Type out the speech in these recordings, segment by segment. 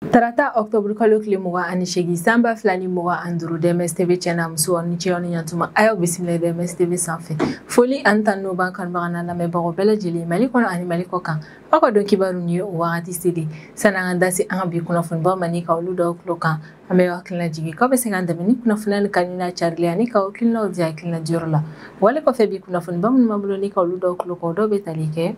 Tarata Octobre kalo kile muga ani shegi samba flani muga anduru DMS TV channel musu ni chioni nyantuma ayo bisimile DMS TV sanfɛ foli antan no ban kan bagana la me bago bela jeli mali kono ani mali ko kan ako don kibaru ni o wagati sidi sananga dasi an bi kuno fun ba mani ka olu do klokan ame wakilna jigi ko be senganda mini kuno funan kanina charlie ani ka okilna o dia kilna jorla wala ko fe bi kuno fun ba mun mabulo ni ka olu do kloko do be talike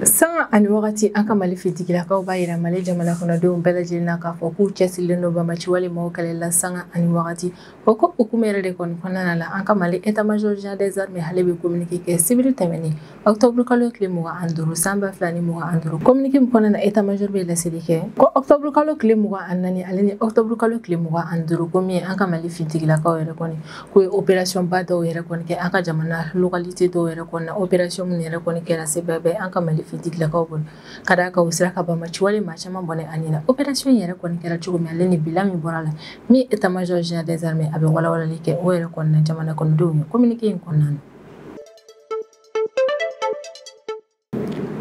Sanga ani wagati an ka mali fitigilakaw b'a yira mali jamana kɔnɔdenw bɛɛ lajɛlen na k'a fɔ k'u cɛsirilen don bamaci walimaw kɛlɛla sanga ani wagati o ko hukumu yɛrɛ de kɔni kɔnɔna la an ka mali état-major général des armées hali bɛ communiqué kɛ sibiri tɛmɛnen octobre kalo tile 25 san 2025 communiqué min kɔnɔna na état-major bɛ laseli kɛ ko octobre kalo tile 24 ale ni octobre kalo tile 25 ko min an ka mali fitigilakaw yɛrɛ kɔni ko ye opération ba dɔw yɛrɛ kɔni kɛ an ka jamana localité dɔw yɛrɛ kɔnɔ na opération min yɛrɛ kɔni kɛra sebɛbɛ an ka mali fitigilakaw bolo kada ka usira ka bamaci wale maa caman bɔnɛ ani na opération yɛrɛ kɔni kɛra cogo min ale ni bila min bɔra la min état-major général des armées a bɛ walawalali kɛ o yɛrɛ kɔni na jamana kɔnɔdenw ye communiqué in kɔnɔna na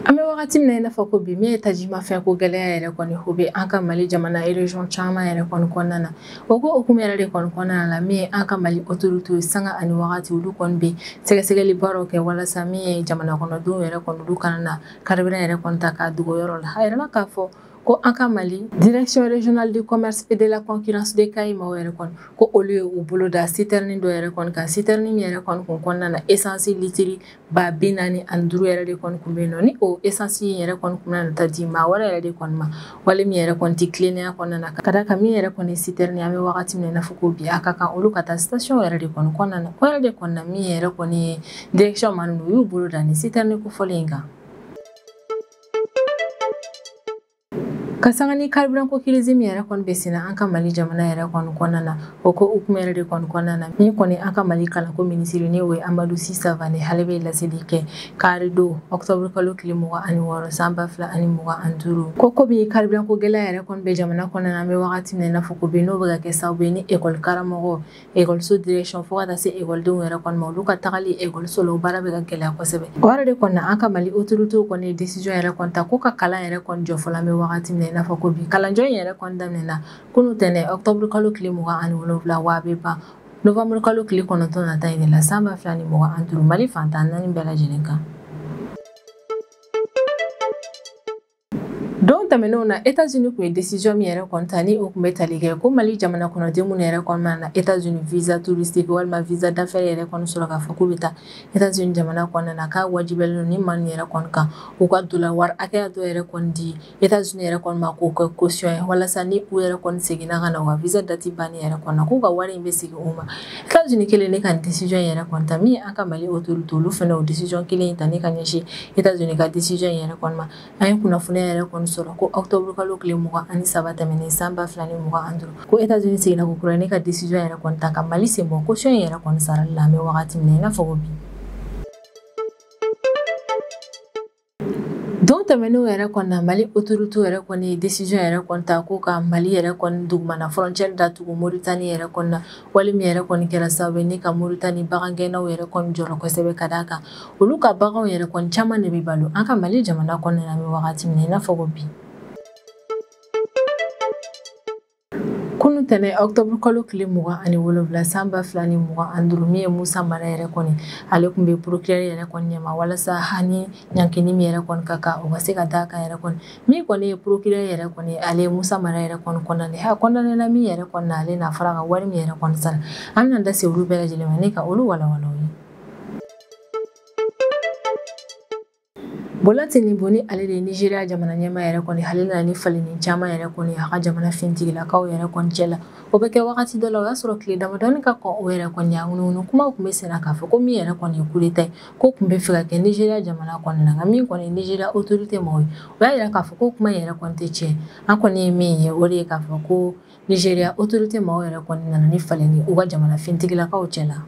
an bɛ wagati min na i n'a fɔ ko bi min ye tajimafɛn ko gɛlɛya yɛrɛ kɔni o bɛ an ka mali jamana région caman yɛrɛ kɔni kɔnɔna na o ko hukumu yɛrɛ de kɔni kɔnɔna la min ye an ka mali autorité sanga ani wagati olu kɔni bɛ sɛgɛsɛgɛli baaraw kɛ walasa min ye jamana kɔnɔdenw yɛrɛ kɔni olu kana na carburant yɛrɛ kɔni ta k'a dogo yɔrɔ la a yɛrɛla k'a fɔ ko an ka mali direction régionale du commerce et de la concurrence de Kayima yɛrɛ kɔni ko olu ye u bolo da citerne dɔ yɛrɛ kɔni kan citerne min yɛrɛ kɔni kun kɔnɔna na essence litiri 45 yɛrɛ de kɔni kun bɛ yen nɔ ni o essence yɛrɛ kɔni kun na ta di maa wɛrɛ yɛrɛ de kɔni ma wale min yɛrɛ kɔni tɛ tilennenya kɔnɔna na ka da kan min yɛrɛ kɔni citerne an bɛ wagati min na i n'a fɔ ko bi a ka kan olu ka taa station yɛrɛ de kɔni kɔnɔna na o yɛrɛ de kɔni na min yɛrɛ kɔni ye direction man u y'u bolo da ni citerne kofɔlen in kan kasanga ni carburant ko crise mi yɛrɛ kɔni bɛ senna an ka mali jamana yɛrɛ kɔni kɔnɔna na o ko hukumu yɛrɛ de kɔni kɔnɔna na min kɔni an ka mali kalanko minisiri ne o ye Amadou Sisa Vane hali bɛ laseli kɛ kari don octobre kalo tile 26 san 2025 ko bi carburant ko gɛlɛya yɛrɛ kɔni bɛ jamana kɔnɔna na an bɛ wagati min na i n'a fɔ ko bi n'o bɛ ka kɛ sababu ye ni école karamɔgɔ école direction fo ka taa se écoledenw yɛrɛ kɔni ma olu ka tagali école la o baara bɛ ka gɛlɛya kosɛbɛ o yɛrɛ de kɔni na an ka mali autorité kɔni ye décision yɛrɛ kɔni ta ko ka kalan yɛrɛ kɔni jɔ fɔlɔ an bɛ wagati min na i n'a fɔ ko bi kalanjɔ in yɛrɛ kɔni daminɛna kunu tɛnɛ octobre kalo tile 27 wa a bɛ ban novembre kalo tile 9 nata in de la san 2025 mali fantan naani bɛɛ lajɛlen kan don tɛmɛnenw na États-Unis kun ye décision min yɛrɛ kɔni ta ni o kun bɛ tali kɛ ko mali jamana kɔnɔden minnu yɛrɛ kɔnɔna na États-Unis visa touristique walima visa d'affaires yɛrɛ kɔni sɔrɔ k'a fɔ k'u bɛ taa États-Unis jamana kɔnɔna na k'a wajibiyalen don ni maa min yɛrɛ kɔni kan u ka dollar wari hakɛya dɔ yɛrɛ kɔni di États-Unis yɛrɛ kɔni ma k'o kɛ caution ye walasa ni u yɛrɛ kɔni seginna ka na u ka visa date banni yɛrɛ kɔni na k'u ka wari in bɛ segin u ma États-Unis kelen ne ka décision yɛrɛ kɔni ta min an ka mali autorité olu fana o décision kelen in ta ne ka ɲɛsin États-Unis ka décision yɛrɛ kɔni ma an ye kunnafoniya yɛrɛ kɔni sɔrɔ ko octobre kalo tile 23 tɛmɛnen san 2025 ko États-Unis seginna ko kura ne ka décision yɛrɛ kɔni ta ka mali sen bɔ caution yɛrɛ kɔni sarali la an bɛ wagati min na i n'a fɔ ko bi don tɛmɛnenw yɛrɛ kɔni na mali autorité yɛrɛ kɔni ye décision yɛrɛ kɔni ta ko ka mali yɛrɛ kɔni dugumana frontière datugu Mauritanie yɛrɛ kɔni na wali min yɛrɛ kɔni kɛra sababu ye ni ka Mauritanie bagangɛnnaw yɛrɛ kɔni jɔrɔ kosɛbɛ ka d'a kan olu ka baganw yɛrɛ kɔni caman de bɛ balo an ka mali jamana kɔnɔna na an bɛ wagati min na i n'a fɔ ko bi kunu tɛnɛ octobre kalo tile 27 san 2025 min ye Musa Mara yɛrɛ kɔni ale kun bɛ procureur yɛrɛ kɔni ɲɛma walasa hani ɲankini min yɛrɛ kɔni ka kan o ka se ka d'a kan yɛrɛ kɔni min kɔni ye procureur yɛrɛ kɔni ale ye Musa Mara yɛrɛ kɔni kɔnɔna ha kɔnɔna min yɛrɛ kɔni na ale n'a fara ka wari min yɛrɛ kɔni sara an bɛna da se olu bɛɛ lajɛlen ma ne ka olu walawala ye Bolati ni boni ale de Nigeria jamana ɲɛma yɛrɛ kɔni hali na ni faleni caman yɛrɛ kɔni a ka jamana fintigilakaw yɛrɛ kɔni cɛla o bɛ kɛ wagati dɔ la o y'a sɔrɔ tile damadɔni ka kɔn o yɛrɛ kɔni a ŋununu kumaw kun bɛ senna k'a fɔ ko min yɛrɛ kɔni ye coup d'État ye ko kun bɛ fɛ ka kɛ Nigeria jamana kɔni na nka min kɔni ye Nigeria autorité mɔgɔw ye o y'a yira k'a fɔ ko kuma yɛrɛ kɔni tɛ tiɲɛ an kɔni ye min ye o de ye k'a fɔ ko Nigeria autorité mɔgɔw yɛrɛ kɔni nana ni faleni u ka jamana fintigilakaw cɛla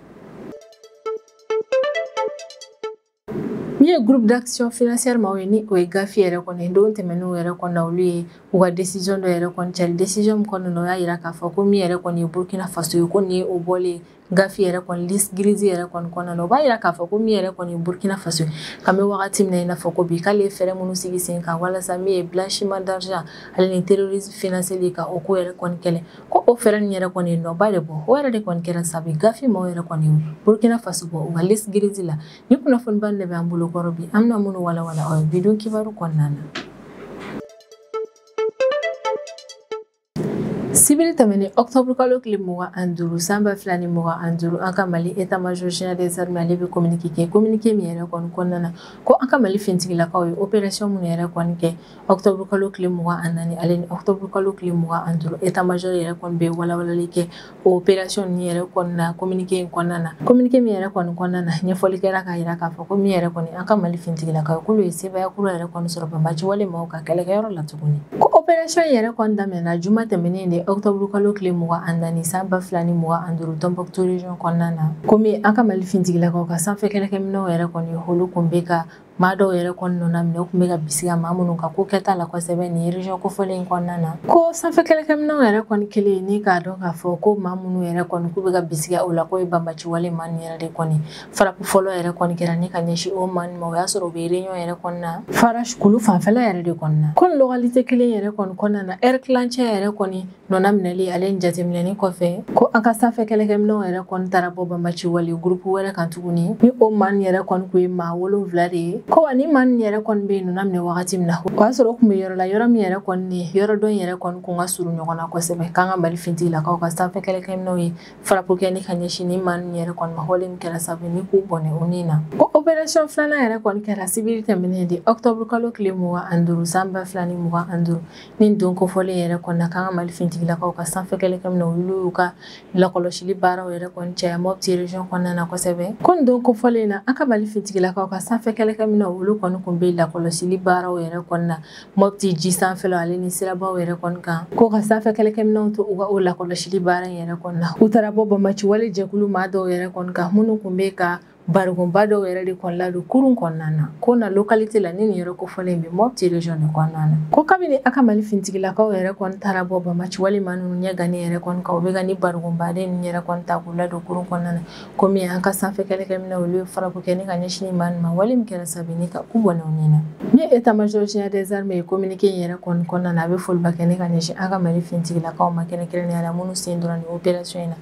min ye groupe d'action financière ma o ye ni o ye Gafi yɛrɛ kɔni don tɛmɛnenw yɛrɛ kɔni na olu ye u ka décision dɔ yɛrɛ kɔni cari décision min kɔni na o y'a yira k'a fɔ ko min yɛrɛ kɔni ye Burkina Faso ye ko nin ye o bɔlen gafi yɛrɛ kɔni liste grise yɛrɛ kɔni kɔnɔna na o b'a yira k'a fɔ ko min yɛrɛ kɔni Burkina Faso kan bɛ wagati min na i n'a fɔ ko bi k'ale ye fɛɛrɛ minnu sigi sen kan walasa min ye blanchiment d'argent ale ni terrorisme financier ka o ko yɛrɛ kɔni kɛlɛ ko o fɛɛrɛ nin yɛrɛ kɔni nɔba de bɔ o yɛrɛ de kɔni kɛra sabu gafi maaw yɛrɛ kɔni Burkina Faso bɔ u ka liste grise la ni kunnafoniba de bɛ an bolo kɔrɔ bi an bɛna minnu walawala o ye bidon kibaru kɔnɔna na. Sibiri tɛmɛnen octobre kalo tile 25 san 2025 an ka Mali état major général des armées ale bɛ communiqué min yɛrɛ kɔni kɔnɔna na ko an ka Mali fintigilakaw ye opération minnu yɛrɛ kɔni kɛ octobre kalo tile 24 ale ni octobre kalo tile 25 état major yɛrɛ kɔni bɛ walawalali kɛ o opération ni yɛrɛ kɔnɔna communiqué in kɔnɔna na communiqué min yɛrɛ kɔni kɔnɔna na ɲɛfɔli kɛra k'a yira k'a fɔ ko min yɛrɛ kɔni an ka Mali fintigilakaw k'olu ye sebaya kura yɛrɛ kɔni sɔrɔ banbaci wale maaw ka kɛlɛkɛyɔrɔ la tuguni ko opération yɛrɛ kɔni daminɛna juma tɛmɛnen de octobre kalo tile 24 san 2025 Tombouctou région kɔnɔna na komi an ka Mali fintigilakaw ka sanfɛ kɛlɛkɛminɛw yɛrɛ kɔni olu kun bɛ ka maa dɔw yɛrɛ kɔni nɔnna minɛ u kun bɛ ka bisiga maa minnu ka ko kɛta la kosɛbɛ nin région kofɔlen kɔnɔna na ko sanfɛ kɛlɛkɛminɛw yɛrɛ kɔni kelen ni k'a dɔn k'a fɔ ko maa minnu yɛrɛ kɔni k'u bɛ ka bisiga o la ko ye banbaci wale maa nin yɛrɛ de kɔni farapu fɔlɔ yɛrɛ kɔni kɛra ni ka ɲɛsin o maa nin ma o y'a sɔrɔ u bɛ réunion yɛrɛ kɔnɔna farage kulu fanfɛla yɛrɛ de kɔnɔna ko localité kelen yɛrɛ kɔni kɔnɔna na heure tilancɛ yɛrɛ kɔni nɔnna minɛli ale ni jateminɛni kɔfɛ ko an ka sanfɛ kɛlɛkɛminɛw yɛrɛ kɔni taara bɔ banbaci wale groupe wɛrɛ kan tuguni ni o maa nin yɛrɛ kɔni kun ye maa 7 de ye ko wa ni maa nin yɛrɛ kɔni bɛ yen nɔ minɛ wagati min na o y'a sɔrɔ o kun bɛ yɔrɔ la yɔrɔ min yɛrɛ kɔni ye yɔrɔ dɔn yɛrɛ kɔni kun ka surun ɲɔgɔn na kosɛbɛ k'an ka Mali fintigilakaw ka sanfɛ kɛlɛkɛminɛw ye farapu kɛ ni ka ɲɛsin ni maa nin yɛrɛ kɔni ma wale min kɛra sabu ni k'u bɔnɛ o nin na ko opération filanan yɛrɛ kɔni kɛra sibiri tɛmɛnen de octobre kalo tile 25 san 2025 ni don kofɔlen yɛrɛ kɔni na k'an ka Mali fintigilakaw ka sanfɛ kɛlɛkɛminɛw olu y'u ka lakɔlɔsili baaraw yɛrɛ kɔni caya Mopti région kɔnɔna na kosɛbɛ ko don kofɔlen na an ka Mali fintigilakaw ka sanfɛ kɛlɛkɛminɛw olu kɔni kun bɛ lakɔlɔsili baaraw yɛrɛ kɔni na Mopti ji sanfɛlaw ale ni sirabaw yɛrɛ kɔni kan ko ka sanfɛ kɛlɛkɛminɛw to u ka o lakɔlɔsili baara yɛrɛ kɔni na u taara bɔ banbaci wale jɛkulu maa dɔw yɛrɛ kɔni kan minnu kun bɛ ka barigonba dɔw yɛrɛ de kɔni ladon kurun kɔnɔna na ko na localité la ni nin yɔrɔ kofɔlen bɛ Mopti région de kɔnɔna na ko kabini an ka Mali fintigilakaw yɛrɛ kɔni taara bɔ banbaci wale maa ninnu ɲɛ gannen yɛrɛ kɔni kan u bɛ ka ni barigonbaden ninnu yɛrɛ kɔni ta k'u ladon kurun kɔnɔna na komi an ka sanfɛ kɛlɛkɛminɛw olu ye farapu kɛ ni ka ɲɛsin maa nin ma wale min kɛra sabu ni ka u bɔnɛ o nin na ni état major général des armées ye communiqué in yɛrɛ kɔni kɔnɔna na a bɛ foliba kɛ ni ka ɲɛsin an ka Mali fintigilakaw ma kɛrɛnkɛrɛnnenya la minnu sen donna nin opération in na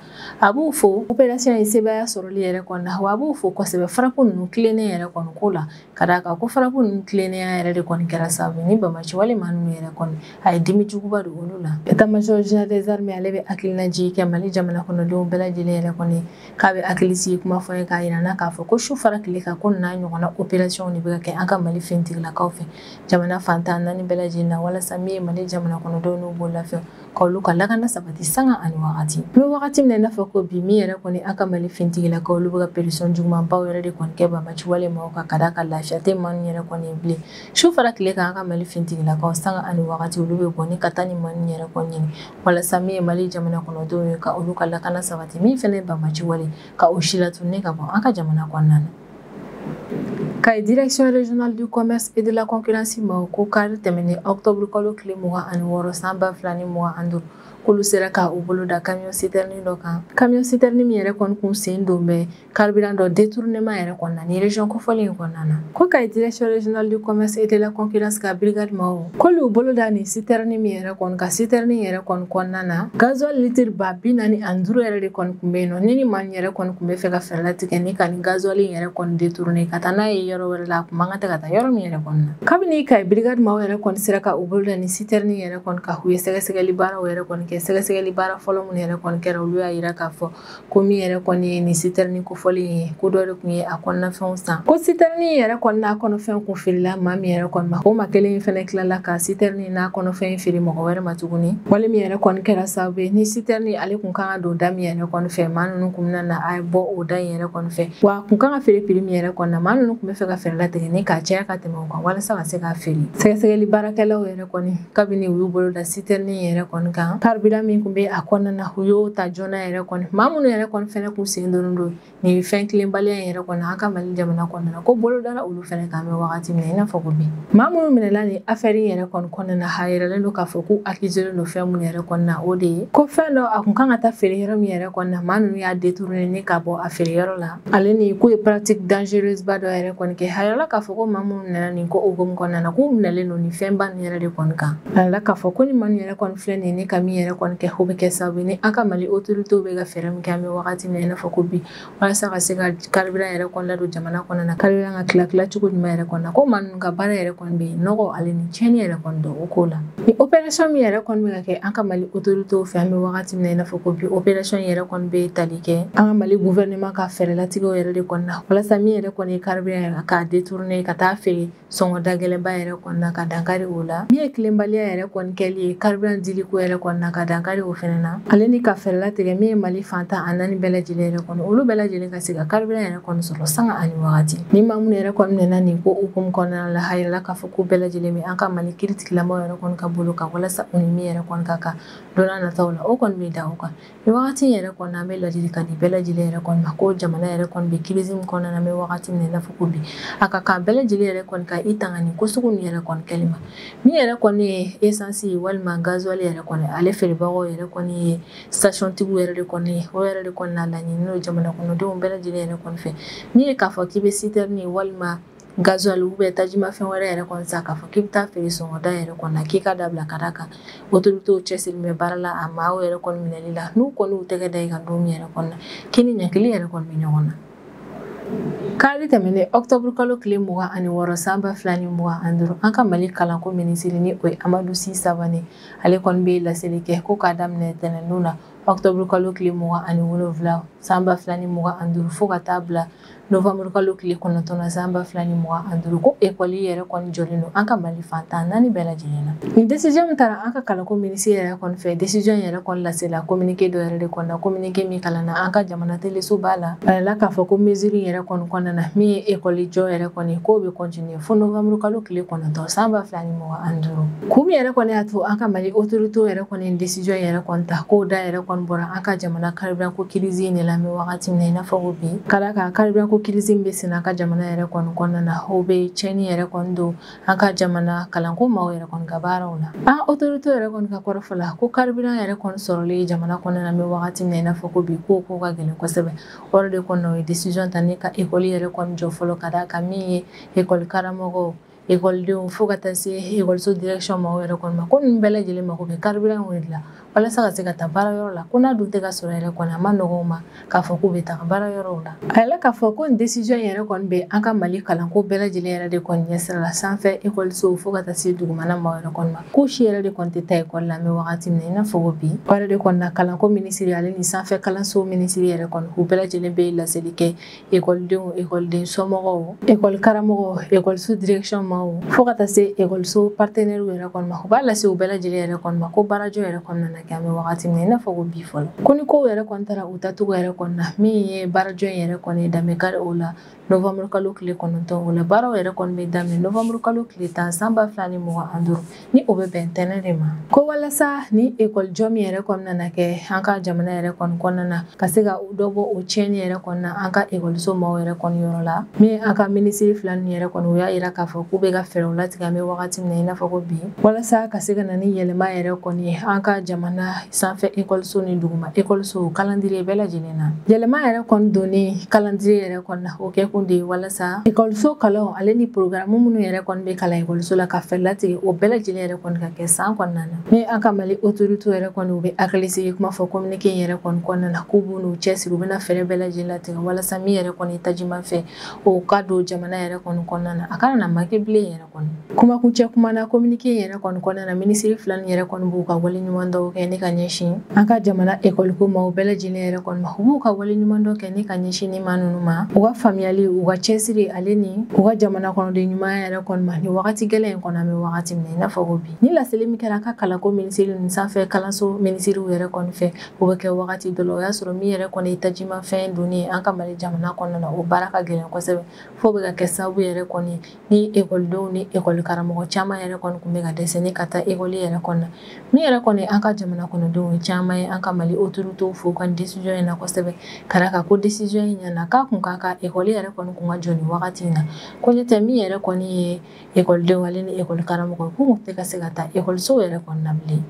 a b'u fo opération ye sebaya sɔrɔli yɛrɛ kɔni na wa a b'u fo kosɛbɛ farapu ninnu tilennen yɛrɛ kɔni ko la ka d'a kan ko farapu ninnu tilennenya yɛrɛ de kɔni kɛra sababu ni banbaci wale maa ninnu yɛrɛ kɔni a ye dimi juguba don olu la état major général des armées ale bɛ hakilinaji kɛ Mali jamana kɔnɔdenw bɛɛ lajɛlen yɛrɛ kɔni k'a bɛ hakili sigi kuma fɔ ye k'a yira n'a k'a fɔ ko su fara tile kan ko n'a ɲɔgɔnna opération de bɛ ka kɛ an ka Mali fintigilakaw fɛ jamana fantan 4 bɛɛ lajɛlen na walasa min ye Mali jamana kɔnɔdenw n'u b'o lafiya k'olu ka lakana sabati sanga ani wagati n bɛ wagati min na i n'a fɔ ko bi min yɛrɛ kɔni an ka Mali fintigilakaw olu bɛ ka pression jugumanbaw yɛrɛ de kɔni kɛ banbaci wale maaw kan ka d'a kan lafiya tɛ maa ninnu yɛrɛ kɔni ye bilen su fara tile kan an ka Mali fintigilakaw sanga ani wagati olu bɛ bɔ ni ka taa ni maa ninnu yɛrɛ kɔni ɲini walasa min ye Mali jamana kɔnɔdenw ye ka olu ka lakana sabati min fɛnɛ ye banbaci wale ka o si latunnen ka bɔ an ka jamana kɔnɔna na Kayi direction régionale du commerce et de la concurrence ma ko kari tɛmɛnen octobre kalo tile 26 san 2025 k'olu sera ka u bolo da camion citerne dɔ kan camion citerne min yɛrɛ kɔni kun sen don bɛ carburant dɔ détournement yɛrɛ kɔnɔna ni région kofɔlen in kɔnɔna na ko Kayi direction régionale du commerce et de la concurrence ka brigade ma k'olu bolo da ni citerne min yɛrɛ kɔni ka citerne yɛrɛ kɔni kɔnɔna na gasoil litre 45 yɛrɛ de kɔni kun bɛ yen nɔ ni maa yɛrɛ kɔni kun bɛ fɛ ka fɛɛrɛ latigɛ ni ka ni gasoil yɛrɛ kɔni détourner ka taa n'a ye yɔrɔ wɛrɛ la a kun man kan tɛ ka taa yɔrɔ min yɛrɛ kɔnɔna na kabini Kayi brigade ma yɛrɛ kɔni sera ka u bolo da ni citerne yɛrɛ kɔni ka u ye sɛgɛsɛgɛli baaraw yɛrɛ kɔni kɛ sɛgɛsɛgɛli baara fɔlɔ mun yɛrɛ kɔni kɛra olu y'a yira k'a fɔ ko min yɛrɛ kɔni ye ni citerne kofɔlen ye ko dɔ de kun ye a kɔnɔnafɛnw san ko citerne yɛrɛ kɔni n'a kɔnɔfɛn kun feerela maa min yɛrɛ kɔni ma o maa kelen in fɛnɛ tilala ka citerne n'a kɔnɔfɛn feere mɔgɔ wɛrɛ ma tuguni wale min yɛrɛ kɔni kɛra sababu ye ni citerne ale kun kan ka don da min yɛrɛ kɔni fɛ maa ninnu kun bɛna na a bɔ o da in yɛrɛ kɔni fɛ wa kun kan ka feere prix min yɛrɛ kɔni na maa ninnu kun bɛ fɛ ka fɛɛrɛ latigɛ ni k'a caya ka tɛmɛ o kan walasa ka se k'a feere sɛgɛsɛgɛli baarakɛlaw yɛrɛ kɔni kabini u y'u bolo da citerne yɛrɛ kɔni kan karibira min kun bɛ a kɔnɔna na u y'o ta joona yɛrɛ kɔni maa minnu yɛrɛ kɔni fɛnɛ kun sen donnen don nin fɛn tilenbaliya yɛrɛ kɔni an ka Mali jamana kɔnɔna na ko bolo dara olu fɛnɛ kan bɛ wagati min na i n'a fɔ ko bi maa minnu minɛla nin affaire yɛrɛ kɔni kɔnɔna na a yiralen don k'a fɔ ko accusé don fɛn minnu yɛrɛ kɔnɔna na o de ye ko fɛn dɔ a kun kan ka taa feere yɔrɔ min yɛrɛ kɔnɔna na maa ninnu y'a détourné ni ka bɔ a feere yɔrɔ la ale ni k'u ye pratique dangereuse ba dɔ yɛrɛ kɔni kɛ a yirala k'a fɔ ko maa minnu minɛla nin ko hokumu kɔnɔna na k'u minɛlen don nin fɛnba nin yɛrɛ de kɔni kan a yirala k'a fɔ ko ni maa nin yɛrɛ kɔni filɛ nin ye ne ka min yɛrɛ kɔni kɛ o bɛ kɛ sababu ye ni an ka Mali autorités bɛ ka fɛɛrɛ min kɛ an bɛ wagati min na i n'a fɔ ko bi walasa ka se ka carburant yɛrɛ kɔni ladon jamana kɔnɔna na carburant ka tila cogo ɲuman yɛrɛ kɔnɔna na ko maa ninnu ka baara yɛrɛ kɔni bɛ yen nɔgɔ ale ni tiɲɛni yɛrɛ kɔni dɔn o ko la ni opération min yɛrɛ kɔni bɛ ka kɛ an ka Mali autorités fɛ an bɛ wagati min na i n'a fɔ ko bi opération yɛrɛ kɔni bɛ tali kɛ an ka Mali gouvernement ka fɛɛrɛlatigɛw yɛrɛ de kɔnɔna na walasa min yɛrɛ kɔni ye carburant k'a détourné ka taa feere sɔngɔ dagɛlɛnba yɛrɛ kɔnɔna na ka dankari o la min ye tilenbaliya yɛrɛ kɔni kɛli ye carburant dili ko yɛrɛ kɔnɔna na ka dankari o fɛnɛ na ale ni ka fɛɛrɛlatigɛ min ye Mali fantan a 4 bɛɛ lajɛlen yɛrɛ kɔnɔ olu bɛɛ lajɛlen ka se ka carburant yɛrɛ kɔni sɔrɔ sanga ani wagati ni maa minnu yɛrɛ kɔni minɛna nin ko hukumu kɔnɔna la a yirala k'a fɔ ko bɛɛ lajɛlen bɛ an ka Mali kiiritigilamaw yɛrɛ kɔni ka bolo kan walasa u ni min yɛrɛ kɔni ka kan don n'a nataw la o kɔni bɛ da o kan ni wagati yɛrɛ kɔnɔ an bɛ ladilikan di bɛɛ lajɛlen yɛrɛ kɔni ma ko jamana yɛrɛ kɔni bɛ crise min kɔnɔna na an bɛ wagati min na i n'a fɔ ko bi a ka kan bɛɛ lajɛlen yɛrɛ kɔni ka i tanga nin ko sugu nin yɛrɛ kɔni kɛli ma min yɛrɛ kɔni ye essence ye walima gasoil yɛrɛ kɔni ale feerebagaw yɛrɛ kɔni ye station tigiw yɛrɛ de kɔni ye o yɛrɛ de kɔni na laɲini n'o jamana kɔnɔdenw bɛɛ lajɛlen yɛrɛ kɔni fɛ min ye k'a fɔ k'i bɛ citerne ye walima gasoil tajimafɛn wɛrɛ yɛrɛ kɔni sa k'a fɔ k'i bɛ taa feere sɔngɔda yɛrɛ kɔni na k'i ka dabila ka d'a kan autorités cɛsirilen bɛ baara la a maaw yɛrɛ kɔni minɛli la n'u kɔni y'u tɛgɛ da i kan don min yɛrɛ kɔni na k'i ni ɲankili yɛrɛ kɔni bɛ ɲɔgɔn na kari tɛmɛnen octobre kalo tile 26 san 2025 an ka Mali kalanko minisiri ni o ye Amadu Si Sabané ale kɔni bɛ laseli kɛ ko k'a daminɛ tɛnɛndon na octobre kalo tile 27 san 2025 fo ka taa bila novembre kalo tile 9 san 2025 ko école yɛrɛ kɔni jɔlen don an ka Mali fantan 4 bɛɛ lajɛlen na ni décision min taara an ka kalanko minisiri yɛrɛ kɔni fɛ décision yɛrɛ kɔni lasela communiqué dɔ yɛrɛ de kɔnɔna na communiqué min kalanna an ka jamana teleso b'a la a yɛrɛ k'a fɔ ko mesure yɛrɛ kɔni kɔnɔna na min ye école jɔ yɛrɛ kɔni k'o bɛ continuer fo novembre kalo tile 9 san 2025 kun min yɛrɛ kɔni y'a to an ka Mali autorités yɛrɛ kɔni décision yɛrɛ kɔni ta k'o da yɛrɛ kɔni bɔra an ka jamana carburant ko crise in de la an bɛ wagati min na i n'a fɔ ko bi ka d'a kan carburant ko crise bɛ sen an ka jamana yɛrɛ kɔni kɔnɔna na o bɛ tiɲɛni yɛrɛ kɔni don an ka jamana kalanko maaw yɛrɛ kɔni ka baaraw la an autorités yɛrɛ kɔni ka kɔrɔfɔ la ko carburant yɛrɛ kɔni sɔrɔlen jamana kɔnɔna na an bɛ wagati min na i n'a fɔ ko bi ko ka gɛlɛn kosɛbɛ o de kɔnɔna o ye décision ta ne ka école yɛrɛ kɔni jɔ fɔlɔ ka d'a kan min ye école karamɔgɔw écoledenw fo ka taa se écoleso direction maaw yɛrɛ kɔni ma ko ninnu bɛɛ lajɛlen mako bɛ carburant de la walasa ka se ka taa baarayɔrɔ la ko n'a dun tɛ ka sɔrɔ yɛrɛ kɔni a ma nɔgɔ u ma k'a fɔ k'u bɛ taga baarayɔrɔw la a yɛlɛ k'a fɔ ko nin décision yɛrɛ kɔni bɛ an ka Mali kalanko bɛɛ lajɛlen yɛrɛ de kɔni ɲɛsira la sanfɛ écoleso fo ka taa se dugumana maaw yɛrɛ kɔni ma ko si yɛrɛ de kɔni tɛ taa école la an bɛ wagati min na i n'a fɔ ko bi o yɛrɛ de kɔni na kalanko minisiri ale ni sanfɛ kalanso minisiri yɛrɛ kɔni u bɛɛ lajɛlen bɛ laseli kɛ écoledenw écoleden somɔgɔw école karamɔgɔw écoleso direction maaw fo ka taa se écoleso partenaire yɛrɛ kɔni ma u b'a lase u bɛɛ lajɛlen yɛrɛ kɔni ma ko baarajɔ yɛrɛ kɔnɔna na kɛ an bɛ wagati min na i n'a fɔ ko bi fɔlɔ ko ni kow yɛrɛ kɔni taara u tacogo yɛrɛ kɔni na min ye baarajɔ in yɛrɛ kɔni danbe kari o la novembre kalo tile 9 o la baaraw yɛrɛ kɔni bɛ daminɛ novembre kalo tile 10 san 2025 ni o bɛ bɛn tɛnɛ de ma ko walasa ni école jɔ min yɛrɛ kɔnɔna na kɛ an ka jamana yɛrɛ kɔni kɔnɔna na ka se ka dɔ bɔ o tiɲɛni yɛrɛ kɔnɔna na an ka écoleso maaw yɛrɛ kɔni yɔrɔ la min an ka minisiri fila ninnu yɛrɛ kɔni u y'a yira k'a fɔ k'u bɛ ka fɛɛrɛw latigɛ an bɛ wagati min na i n'a fɔ ko bi walasa ka se ka na ni yɛlɛma yɛrɛ kɔni ye an ka jamana sanfɛ écoleso ni duguma écoleso calendrier bɛɛ lajɛlen na yɛlɛma yɛrɛ kɔni donni calendrier yɛrɛ kɔni na o kɛ kun de ye walasa écoleso kalanw ale ni programme minnu yɛrɛ kɔni bɛ kalan écoleso la ka fɛɛrɛ latigɛ o bɛɛ lajɛlen yɛrɛ kɔni ka kɛ san kɔnɔna na ni an ka Mali autorités yɛrɛ kɔni u bɛ hakili sigi kuma fɔ communiqué yɛrɛ kɔni kɔnɔna na k'u b'u n'u cɛsiri u bɛna fɛɛrɛ bɛɛ lajɛlen latigɛ walasa min yɛrɛ kɔni tajimafɛn o ka don jamana yɛrɛ kɔni kɔnɔna na a kana na manqué bilen yɛrɛ kɔni kumakuncɛ kuma na communiqué yɛrɛ kɔni kɔnɔna na minisiri fila nin yɛrɛ kɔni b'u ka waleɲuman dɔw kɛ ne ka ɲɛsin an ka jamana école ko maaw bɛɛ lajɛlen yɛrɛ kɔni ma u b'u ka waleɲuman dɔw kɛ ne ka ɲɛsin ni maa ninnu ma u ka faamuyali u ka cɛsiri ale ni u ka jamana kɔnɔden ɲuman yɛrɛ kɔni ma ni wagati gɛlɛn in kɔnɔ an bɛ wagati min na i n'a fɔ ko bi ni laseli min kɛra an ka kalanko minisiri ni sanfɛ kalanso minisiriw yɛrɛ kɔni fɛ o bɛ kɛ wagati dɔ la o y'a sɔrɔ min yɛrɛ kɔni ye tajimafɛn donni ye an ka Mali jamana kɔnɔna na o baara ka gɛlɛn kosɛbɛ fo bɛ ka kɛ sababu yɛrɛ kɔni ni écoledenw ni école karamɔgɔ caman yɛrɛ kɔni tun bɛ ka dɛsɛ ni ka taa école yɛrɛ kɔnɔ min yɛrɛ kɔni an ka jamana jamana kɔnɔdenw caman ye an ka Mali autorités fo ka décision in na kosɛbɛ kala ka ko décision in ɲɛna k'a kun ka ka école yɛrɛ kɔni kun ka jɔ nin wagati in na ko ɲɛtɛ min yɛrɛ kɔni ye écoledenw ale ni école karamɔgɔ k'u kun tɛ ka se ka taa écoleso yɛrɛ kɔni na bilen.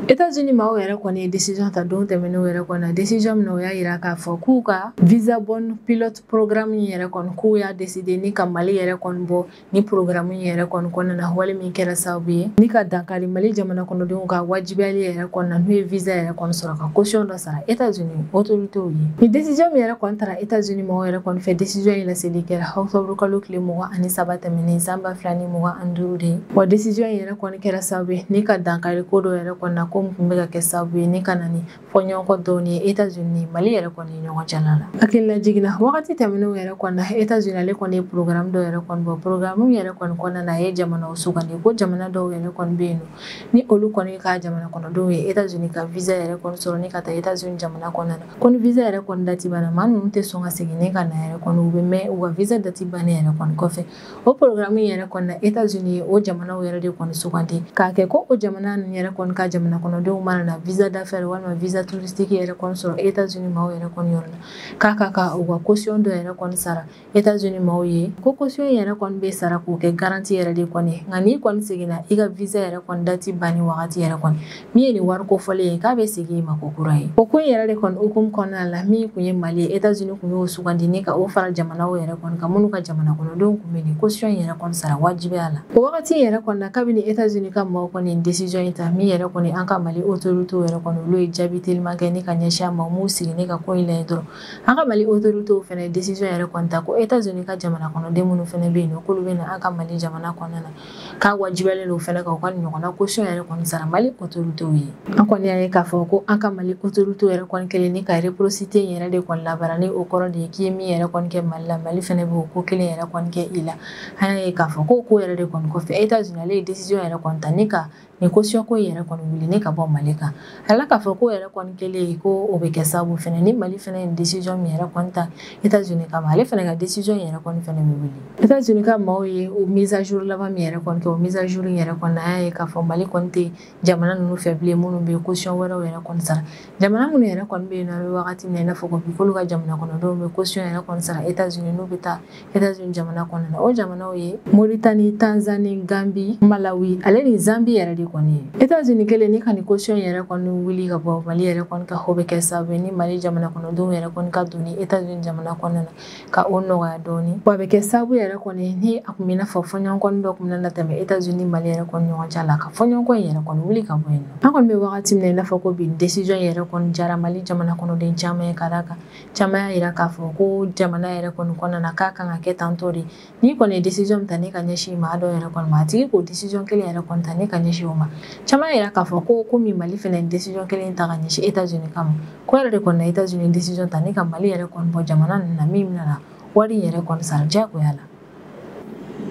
États-Unis maaw yɛrɛ kɔni ye décision ta don tɛmɛnenw yɛrɛ kɔni na décision min na o y'a yira k'a fɔ k'u ka visa bonne pilote programme yɛrɛ kɔni k'u y'a décider ni ka Mali yɛrɛ kɔni bɔ ni programme yɛrɛ kɔni kɔnɔna na wale min kɛra sababu ye ni ka dankari Mali jamana kɔnɔdenw ka wajibiyali yɛrɛ kɔni na n'u ye visa yɛrɛ kɔni sɔrɔ ka caution dɔ sara États-Unis autorités ye. Ni décision min yɛrɛ kɔni taara États-Unis maaw yɛrɛ kɔni fɛ décision in laseli kɛra octobre kalo tile 23 tɛmɛnen san 2025 de ye. Wa décision in yɛrɛ kɔni kɛra sababu ye ni ka dankari ko dɔ yɛrɛ kɔni na ko mun kun bɛ ka kɛ sababu ye ni ka na ni fɔɲɔgɔnkɔ dɔɔni ye États-Unis Mali yɛrɛ kɔni ye ɲɔgɔn cɛla la. Hakilila jiginna wagati tɛmɛnenw yɛrɛ kɔni na États-Unis ale kɔni ye programme dɔ yɛrɛ kɔni bɔ programme yɛrɛ kɔni kɔnɔna na a ye jamanaw sugandi ko jamana dɔw yɛrɛ kɔni bɛ yen nɔ ni olu kɔni ka jamana kɔnɔdenw ye États-Unis ka visa yɛrɛ kɔni sɔrɔ ni ka taa États-Unis jamana kɔnɔna na ko ni visa yɛrɛ kɔni dati banna maa ninnu tɛ sɔn ka segin ni ka na yɛrɛ kɔni u bɛ mɛn u ka visa dati bannen yɛrɛ kɔni kɔfɛ o programme yɛrɛ kɔni na États-Unis ye o jamanaw yɛrɛ de kɔni sugandi k'a kɛ ko o jamana ninnu yɛrɛ kɔni ka jamana kɔnɔdenw mana na visa d'affaires walima visa touristique yɛrɛ kɔni sɔrɔ États-Unis maaw yɛrɛ kɔni yɔrɔ la k'a ka ka u ka caution dɔ yɛrɛ kɔni sara États-Unis maaw ye ko caution yɛrɛ kɔni bɛ sara k'o kɛ garantie yɛrɛ de kɔni nka n'i kɔni seginna i ka visa yɛrɛ kɔni dati banni wagati yɛrɛ kɔni min ye nin wari kofɔlen ye k'a bɛ segin i ma ko kura ye o ko in yɛrɛ de kɔni hukumu kɔnɔna la min kun ye Mali ye États-Unis kun y'o sugandi ni ka o fara jamanaw yɛrɛ kɔni ka minnu ka jamana kɔnɔdenw kun bɛ nin caution yɛrɛ kɔni sara wajibiya la o wagati yɛrɛ kɔni na kabini États-Unis ka maaw kɔni décision in ta min yɛrɛ kɔni an ka Mali autorités yɛrɛ kɔni olu ye jaabi telima kɛ ni ka ɲɛsin a ma m'u sigi ni ka ko in lajɛ dɔrɔn an ka Mali autorités fɛnɛ décision yɛrɛ kɔni ta ko États-Unis ka jamana kɔnɔden minnu fɛnɛ bɛ yen nɔ k'olu bɛ na an ka Mali jamana kɔnɔna na k'a wajibiyalen don fɛnɛ ka u ka ɲɔgɔnna caution yɛrɛ kɔni sara Mali autorités ye an kɔni y'a ye k'a fɔ ko an ka Mali autorités yɛrɛ kɔni kelen ni ka réciprocité yɛrɛ de kɔni labara ni o kɔrɔ de ye k'i ye min yɛrɛ kɔni kɛ Mali la Mali fɛnɛ bɛ o ko kelen yɛrɛ kɔni kɛ i la an y'a ye k'a fɔ ko yɛrɛ de kɔni kɔfɛ États-Unis ale ye décision yɛrɛ kɔni ta ni ka nin caution ko yɛrɛ kɔni wuli ni ka bɔ Mali kan ala k'a fɔ ko yɛrɛ kɔni kelen ko o bɛ kɛ sababu fɛnɛ ni Mali fɛnɛ ye décision min yɛrɛ kɔni ta États-Unis kama ale fɛnɛ ka décision yɛrɛ kɔni fɛnɛ bɛ wuli États-Unis ka maaw ye o mise à jour laban min yɛrɛ kɔni kɛ o mise à jour yɛrɛ kɔni an y'a ye k'a fɔ Mali kɔni tɛ jamana ninnu fɛ bilen minnu bɛ caution wɛrɛw yɛrɛ kɔni sara jamana minnu yɛrɛ kɔni bɛ yen nɔ a bɛ wagati min na i n'a fɔ ko bi k'olu ka jamana kɔnɔdenw bɛ caution yɛrɛ kɔni sara États-Unis n'u bɛ taa États-Unis jamana kɔnɔna na o jamanaw ye Mauritanie Tanzanie Gambie Malawi ale ni Zambie yɛrɛ de kɔni ye États-Unis kelen ni ka nin caution yɛrɛ kɔni wuli ka bɔ Mali yɛrɛ kɔni ka o bɛ kɛ sababu ye ni Mali jamana kɔnɔdenw yɛrɛ kɔni ka don ni États-Unis jamana kɔnɔna na ka o nɔgɔya dɔɔni wa a bɛ kɛ sababu yɛrɛ kɔni ni a kun bɛ i n'a fɔ fɔɲɔgɔnkɔ dɔ kun bɛ na tɛmɛ États-Unis Mali yɛrɛ kɔni ɲɔgɔn cɛ la ka fɔɲɔgɔnkɔ in yɛrɛ kɔni wuli ka bɔ yen nɔ an kɔni bɛ wagati min na i n'a fɔ ko bi décision yɛrɛ kɔni jara Mali jamana kɔnɔden caman ye ka d'a kan caman y'a yira k'a fɔ ko jamana yɛrɛ kɔni kɔnɔna na k'a kan ka kɛ tantɔ de n'i kɔni ye décision min ta ne ka ɲɛsin maa dɔ yɛrɛ kɔni ma a tigi k'o décision kelen yɛrɛ kɔni ta ne ka ɲɛsin o ma caman y'a yira k'a fɔ ko komi Mali fɛnɛ ye décision kelen ta ka ɲɛsin États-Unis kama ko yɛrɛ de kɔni na États-Unis décision ta ne ka Mali yɛrɛ kɔni bɔ jamana ninnu na min bɛna na wari yɛrɛ kɔni sara diyagoya la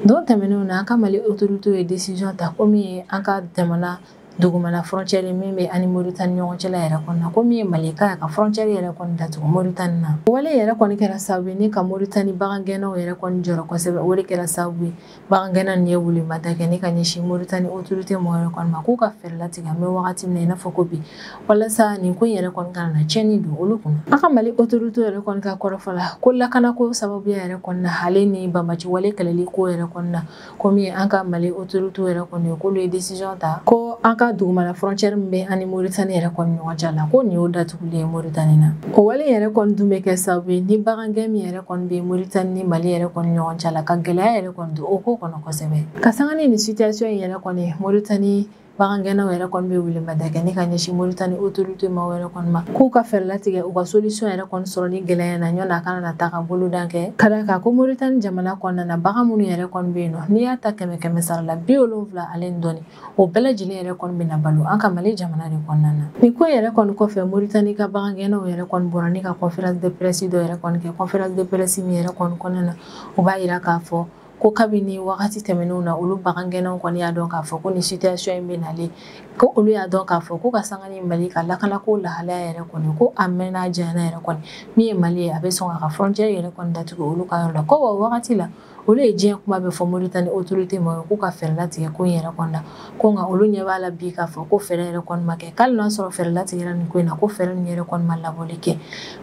don tɛmɛnenw na an ka Mali autorités ye décision ta ko min ye an ka jamana dugumana frontière min bɛ ani Mauritanie ɲɔgɔn cɛla yɛrɛ kɔnɔna ko min ye Mali ka frontière yɛrɛ kɔni datugu Mauritanie na wale yɛrɛ kɔni kɛra sababu ye ni ka Mauritanie bagangɛnnaw yɛrɛ kɔni jɔrɔ kosɛbɛ o de kɛra sababu ye bagangɛnna nin ye wulimada kɛ ni ka ɲɛsin Mauritanie autorité mɔgɔ yɛrɛ kɔni ma k'u ka fɛɛrɛ latigɛ an bɛ wagati min na i n'a fɔ ko bi walasa nin ko in yɛrɛ kɔni kana na tiɲɛni don olu kunna an ka Mali autorités yɛrɛ kɔni ka kɔrɔfɔ la ko lakanako sababuya yɛrɛ kɔni na ale ni banbaci wale kɛlɛli ko yɛrɛ kɔni na ko min ye an ka Mali autorités yɛrɛ kɔni ye k'olu ye décision ta ko an ka dugumana frontière min bɛ ani Mauritanie yɛrɛ kɔni ɲɔgɔn cɛ la ko nin y'o datugulen ye Mauritanie na o wale yɛrɛ kɔni dun bɛ kɛ sababu ye ni bagangɛn min yɛrɛ kɔni bɛ Mauritanie ni Mali yɛrɛ kɔni ɲɔgɔn cɛ la ka gɛlɛya yɛrɛ kɔni don o ko kɔnɔ kosɛbɛ ka sanga ni situation in yɛrɛ kɔni Mauritanie bagangɛnnaw yɛrɛ kɔni bɛ wulimada kɛ ni ka ɲɛsin Mauritanie autorité ma yɛrɛ kɔni ma k'u ka fɛɛrɛ latigɛ u ka solution yɛrɛ kɔni sɔrɔ ni gɛlɛya na ɲɔna a kana na taa ka bolodan kɛ ka d'a kan ko Mauritanie jamana kɔnɔna na bagan minnu yɛrɛ kɔni bɛ yen nɔ n'i y'a ta 100 sara la 70 ale ni dɔɔni o bɛɛ lajɛlen yɛrɛ kɔni bɛna balo an ka Mali jamana de kɔnɔna na nin ko yɛrɛ kɔni kɔfɛ Mauritanie ka bagangɛnnaw yɛrɛ kɔni bɔra ni ka conférence de presse dɔ yɛrɛ kɔni kɛ conférence de presse min yɛrɛ kɔni kɔnɔna na o b'a yira k'a fɔ ko kabini wagati tɛmɛnenw na olu bagangɛnnaw kɔni y'a dɔn k'a fɔ ko nin situation in bɛ nalen ko olu y'a dɔn k'a fɔ ko ka sanga ni Mali ka lakanako lahalaya yɛrɛ kɔni ko a mɛnna a janyana yɛrɛ kɔni min ye Mali ye a bɛ sɔn k'a ka frontière yɛrɛ kɔni datugu olu ka yɔrɔ la ko wa wagati la olu ye diɲɛ kuma bɛ fɔ Moritani autorité ma k'u ka fɛɛrɛ latigɛ ko in yɛrɛ kɔnɔna na ko nka olu ɲɛ b'a la bi k'a fɔ ko fɛɛrɛ yɛrɛ kɔni ma kɛ k'ali n'a sɔrɔ fɛɛrɛ latigɛra nin ko in na ko fɛɛrɛ nin yɛrɛ kɔni ma labɔli kɛ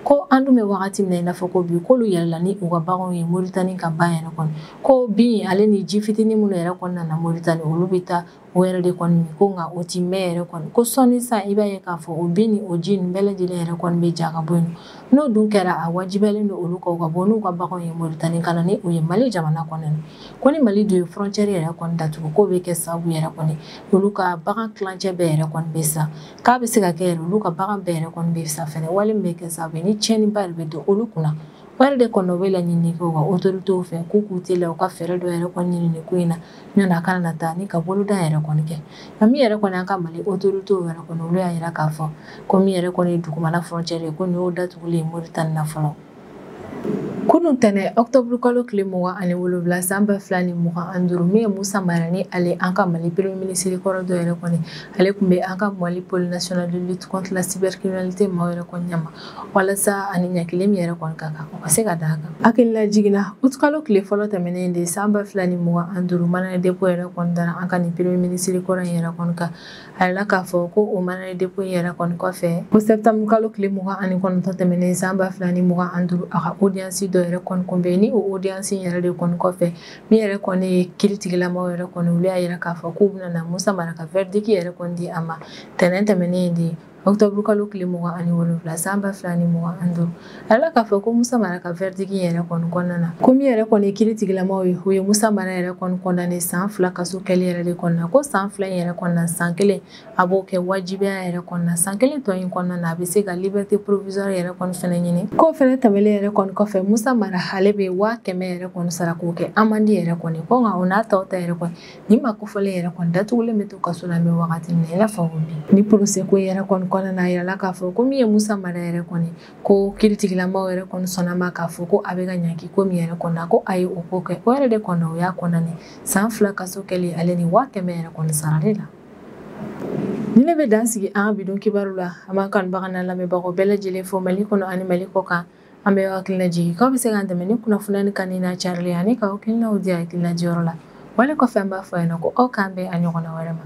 ko an dun bɛ wagati min na i n'a fɔ ko bi k'olu yɛlɛla ni u ka baganw ye Moritani ka ban yɛrɛ kɔni ko bin ale ni ji fitinin minnu yɛrɛ kɔnɔna na Moritani olu bɛ taa o yɛrɛ de kɔni ko nka o ti mɛn yɛrɛ kɔni ko sɔnni sa i b'a ye k'a fɔ o bin ni o ji nin bɛɛ lajɛlen yɛrɛ kɔni bɛ ja ka bɔ yen n'o dun kɛra a wajibiyalen don olu kan u ka bɔ n'u ka baganw ye Moritani ka na ni u ye Mali jamana kɔnɔna ko ni Mali dun ye frontière yɛrɛ kɔni datugu k'o bɛ kɛ sababu yɛrɛ kɔni olu ka bagan kilancɛ bɛɛ yɛrɛ kɔni bɛ sa k'a bɛ se ka kɛ yɛrɛ olu ka bagan bɛɛ yɛrɛ kɔni bɛ sa fɛnɛ wale min bɛ kɛ sababu ye ni tiɲɛniba de bɛ don olu kunna o yɛrɛ de kɔni bɛ laɲini kɛ u ka autoritéw fɛ k'u k'u teliya u ka fɛɛrɛ dɔ yɛrɛ kɔni ɲini nin ko in na ɲɔna a kana na taa ni ka boloda yɛrɛ kɔni kɛ nka min yɛrɛ kɔni an ka Mali autoritéw yɛrɛ kɔni olu y'a yira k'a fɔ ko min yɛrɛ kɔni ye dugumana frontière ye ko nin y'o datugulen Moritani na fɔlɔ kunun tɛnɛ octobre kalo tile 27 san 2025 min ye Musa Mara ni ale an ka Mali premier ministre kɔrɔ dɔ yɛrɛ kɔni ale tun bɛ an ka Mali pôle national de lutte contre la cybercriminalité maaw yɛrɛ kɔni ɲɛma walasa ani ɲɛkile min yɛrɛ kɔni ka kan o ka se ka d'a kan hakilila jiginna août kalo tile fɔlɔ tɛmɛnen de san 2025 mana dépôt yɛrɛ kɔni dara an ka nin premier ministre kɔrɔ in yɛrɛ kɔni kan a yɛrɛ k'a fɔ ko o mana dépôt yɛrɛ kɔni kɔfɛ ko septembre kalo tile 29 tɛmɛnen san 2025 a ka audience dɔ yɛrɛ kɔni kunbɛn ni o audience yɛrɛ de kɔni kɔfɛ min yɛrɛ kɔni ye kiiritigilamaw yɛrɛ kɔni olu y'a yira k'a fɔ k'u bɛna Musa Mara ka verdict yɛrɛ kɔni di a ma tɛnɛn tɛmɛnen de octobre kalo tile 27 san 2025 a yɛrɛ k'a fɔ ko Musa Mara ka verdict yɛrɛ kɔni kɔnɔna na ko min yɛrɛ kɔni ye kiiritigilamaw ye u ye Musa Mara yɛrɛ kɔni condamné san 2 kaso kɛli yɛrɛ de kɔnɔna ko san 2 in yɛrɛ kɔnɔna san 1 a b'o kɛ wajibiya yɛrɛ kɔnɔna san 1 tɔ in kɔnɔna na a bɛ se ka liberté provisoire yɛrɛ kɔni fɛnɛ ɲini k'o fɛnɛ tɛmɛlen yɛrɛ kɔni kɔfɛ Musa Mara ale bɛ 100 yɛrɛ kɔni sara k'o kɛ amande yɛrɛ kɔni ko nka o n'a tɔw ta yɛrɛ kɔni ni ma kofɔlen yɛrɛ kɔni datugulen bɛ to kaso la mɛ wagati min na i n'a fɔ bi ni procès ko yɛrɛ kɔni kɔnɔna na a yirala k'a fɔ ko min ye Musa Mara yɛrɛ kɔni ko kiiritigilamaw yɛrɛ kɔni sɔnna ma k'a fɔ ko a bɛ ka ɲanki ko min yɛrɛ kɔnɔ ko a ye o ko kɛ o yɛrɛ de kɔnɔ o y'a kɔnɔna san 2 kaso kɛli ale ni 100 yɛrɛ kɔni sarali la ni ne bɛ dan sigi an ka bidon kibaru la an b'an kanubaga n'a lamɛnbagaw bɛɛ lajɛlen fo Mali kɔnɔ ani Mali kɔ kan an bɛ hakilina jigin k'aw bɛ se k'an dɛmɛ ni kunnafoniya ni kanni n'a carili ani ka hakilinaw di hakilina diyɔrɔ la wale kɔfɛ an b'a fɔ a ɲɛna ko aw k'an bɛn a ɲɔgɔnna wɛrɛ ma